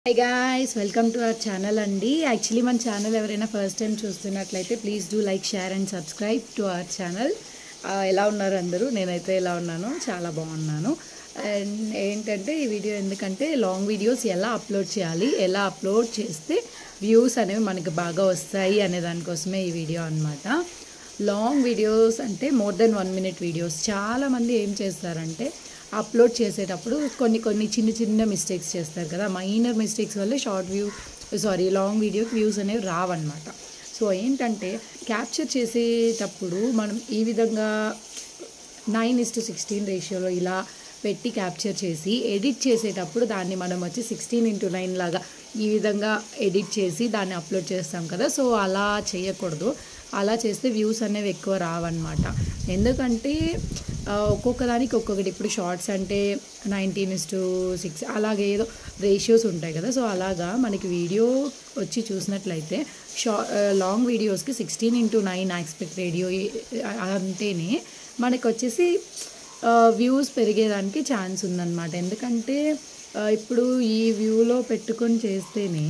Hi guys, welcome to our channel అండి. Actually మన channel ఎవరైనా ఫస్ట్ టైం చూస్తున్నట్లయితే please do like share and subscribe to our channel. ఎలా ఉన్నారు అందరూ? నేనైతే ఎలా ఉన్నాను, చాలా బాగున్నాను. అండ్ ఏంటంటే ఈ వీడియో ఎందుకంటే లాంగ్ వీడియోస్ ఎలా అప్లోడ్ చేయాలి, ఎలా అప్లోడ్ చేస్తే వ్యూస్ అనేవి మనకి బాగా వస్తాయి అనే దానికోసమే ఈ వీడియో అనమాట. లాంగ్ వీడియోస్ అంటే మోర్ దెన్ 1 minute వీడియోస్. చాలామంది ఏం చేస్తారంటే అప్లోడ్ చేసేటప్పుడు కొన్ని చిన్న మిస్టేక్స్ చేస్తారు కదా. మైనర్ మిస్టేక్స్ వల్ల లాంగ్ వీడియోకి వ్యూస్ అనేవి రావన్నమాట. సో ఏంటంటే క్యాప్చర్ చేసేటప్పుడు మనం ఈ విధంగా 9:16 రేషియోలో ఇలా పెట్టి క్యాప్చర్ చేసి ఎడిట్ చేసేటప్పుడు దాన్ని మనం వచ్చి 16:9 లాగా ఈ విధంగా ఎడిట్ చేసి దాన్ని అప్లోడ్ చేస్తాం కదా. సో అలా చేయకూడదు. అలా చేస్తే వ్యూస్ అనేవి ఎక్కువ రావన్నమాట. ఎందుకంటే ఒక్కొక్క దానికి ఒక్కొక్కటి. ఇప్పుడు షార్ట్స్ అంటే 19:6 అలాగే ఏదో రేషియోస్ ఉంటాయి కదా. సో అలాగా మనకి వీడియో వచ్చి చూసినట్లయితే లాంగ్ వీడియోస్కి 16:9 ఆస్పెక్ట్ రేడియో అంటేనే మనకు వచ్చేసి వ్యూస్ పెరిగేదానికి ఛాన్స్ ఉందన్నమాట. ఎందుకంటే ఇప్పుడు ఈ వ్యూలో పెట్టుకొని చేస్తేనే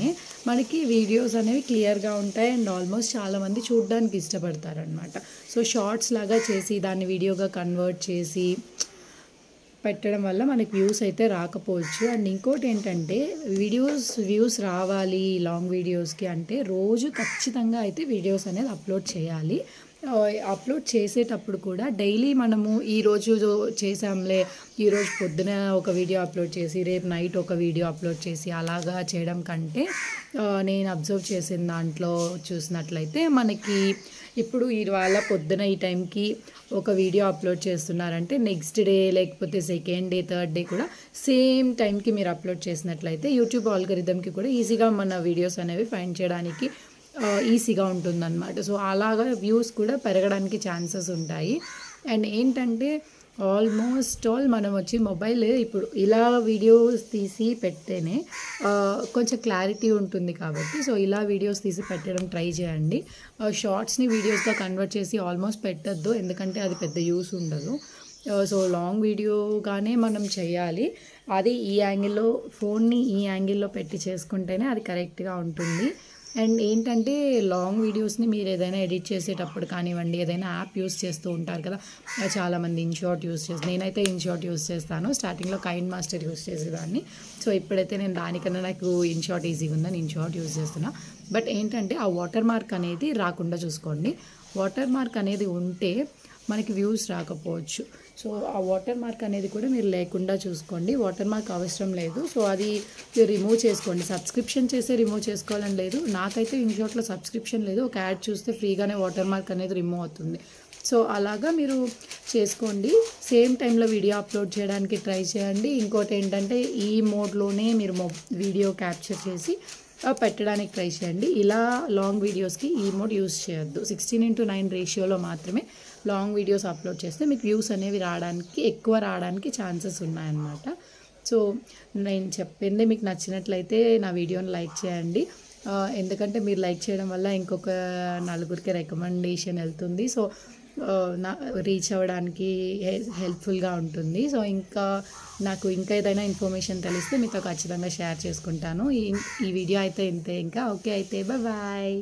మనకి వీడియోస్ అనేవి క్లియర్గా ఉంటాయి అండ్ ఆల్మోస్ట్ చాలామంది చూడడానికి ఇష్టపడతారనమాట. సో షార్ట్స్ లాగా చేసి దాన్ని వీడియోగా కన్వర్ట్ చేసి పెట్టడం వల్ల మనకి వ్యూస్ అయితే రాకపోవచ్చు. అండ్ ఇంకోటి ఏంటంటే వ్యూస్ రావాలి లాంగ్ వీడియోస్కి అంటే రోజు ఖచ్చితంగా అయితే వీడియోస్ అనేది అప్లోడ్ చేయాలి. అప్లోడ్ చేసేటప్పుడు కూడా డైలీ మనము ఈరోజు చేసాంలే, ఈరోజు పొద్దున ఒక వీడియో అప్లోడ్ చేసి రేపు నైట్ ఒక వీడియో అప్లోడ్ చేసి అలాగా చేయడం కంటే నేను అబ్జర్వ్ చేసిన దాంట్లో చూసినట్లయితే మనకి ఇప్పుడు ఇవాళ పొద్దున ఈ టైంకి ఒక వీడియో అప్లోడ్ చేస్తున్నారంటే నెక్స్ట్ డే లేకపోతే సెకండ్ డే థర్డ్ డే కూడా సేమ్ టైంకి మీరు అప్లోడ్ చేసినట్లయితే యూట్యూబ్ ఆల్గరిథంకి కూడా ఈజీగా మన వీడియోస్ అనేవి ఫైండ్ చేయడానికి ఈజీగా ఉంటుందన్నమాట. సో అలాగా వ్యూస్ కూడా పెరగడానికి ఛాన్సెస్ ఉంటాయి. అండ్ ఏంటంటే ఆల్మోస్ట్ ఆల్ మనం వచ్చి మొబైల్ ఇప్పుడు ఇలా వీడియోస్ తీసి పెడితేనే కొంచెం క్లారిటీ ఉంటుంది కాబట్టి సో ఇలా వీడియోస్ తీసి పెట్టడం ట్రై చేయండి. షార్ట్స్ని వీడియోస్గా కన్వర్ట్ చేసి ఆల్మోస్ట్ పెట్టద్దు, ఎందుకంటే అది పెద్ద యూస్ ఉండదు. సో లాంగ్ వీడియోగానే మనం చేయాలి. అది ఈ యాంగిల్లో ఫోన్ని ఈ యాంగిల్లో పెట్టి చేసుకుంటేనే అది కరెక్ట్గా ఉంటుంది. అండ్ ఏంటంటే లాంగ్ వీడియోస్ని మీరు ఏదైనా ఎడిట్ చేసేటప్పుడు కానివ్వండి, ఏదైనా యాప్ యూస్ చేస్తూ ఉంటారు కదా. చాలామంది ఇన్షాట్ యూస్ చేస్తారు, నేనైతే ఇన్షాట్ యూస్ చేస్తాను. స్టార్టింగ్లో కైన్మాస్టర్ యూస్ చేసేదాన్ని. సో ఇప్పుడైతే నేను దానికన్నా నాకు ఇన్షాట్ ఈజీగా ఉందని ఇన్షాట్ యూస్ చేస్తున్నా. బట్ ఏంటంటే ఆ వాటర్ మార్క్ అనేది రాకుండా చూసుకోండి. వాటర్ మార్క్ అనేది ఉంటే మనకి వ్యూస్ రాకపోవచ్చు. సో ఆ వాటర్ మార్క్ అనేది కూడా మీరు లేకుండా చూసుకోండి. వాటర్ మార్క్ అవసరం లేదు, సో అది రిమూవ్ చేసుకోండి. సబ్స్క్రిప్షన్ చేస్తే రిమూవ్ చేసుకోవాలని లేదు. నాకైతే ఇన్షాట్లో సబ్స్క్రిప్షన్ లేదు. ఒక యాడ్ చూస్తే ఫ్రీగానే వాటర్ మార్క్ అనేది రిమూవ్ అవుతుంది. సో అలాగా మీరు చేసుకోండి. సేమ్ టైంలో వీడియో అప్లోడ్ చేయడానికి ట్రై చేయండి. ఇంకోటి ఏంటంటే ఈ మోడ్లోనే మీరు వీడియో క్యాప్చర్ చేసి పెట్టడానికి ట్రై చేయండి. ఇలా లాంగ్ వీడియోస్కి ఈ మోడ్ యూస్ చేయొద్దు. 16:9 రేషియోలో మాత్రమే లాంగ్ వీడియోస్ అప్లోడ్ చేస్తే మీకు వ్యూస్ అనేవి ఎక్కువ రావడానికి ఛాన్సెస్ ఉన్నాయన్నమాట. సో నేను చెప్పింది మీకు నచ్చినట్లయితే నా వీడియోని లైక్ చేయండి. ఎందుకంటే మీరు లైక్ చేయడం వల్ల ఇంకొక నలుగురికి రికమెండేషన్ వెళ్తుంది. సో రీచ్ అవ్వడానికి హెల్ప్ఫుల్గా ఉంటుంది. సో నాకు ఇంకా ఏదైనా ఇన్ఫర్మేషన్ తెలిస్తే మీతో ఖచ్చితంగా షేర్ చేసుకుంటాను. ఈ వీడియో అయితే ఇంతే. ఇంకా ఓకే అయితే బాయ్.